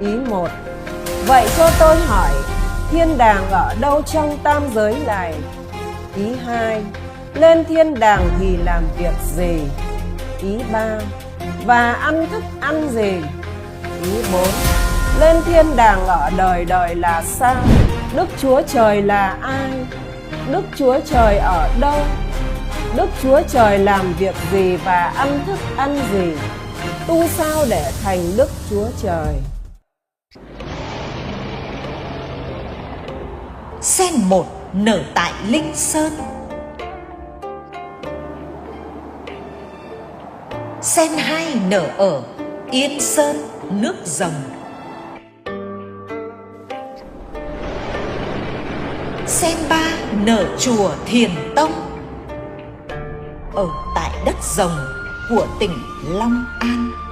Ý 1. Vậy cho tôi hỏi, thiên đàng ở đâu trong tam giới này? Ý 2. Lên thiên đàng thì làm việc gì? Ý 3. Và ăn thức ăn gì? Ý 4. Lên thiên đàng ở đời đời là sao? Đức Chúa Trời là ai? Đức Chúa Trời ở đâu? Đức Chúa Trời làm việc gì và ăn thức ăn gì? Tu sao để thành Đức Chúa Trời? Sen 1 nở tại Linh Sơn. Sen 2 nở ở Yên Sơn, nước Rồng. Sen 3 nở chùa Thiền Tông, ở tại đất Rồng của tỉnh Long An.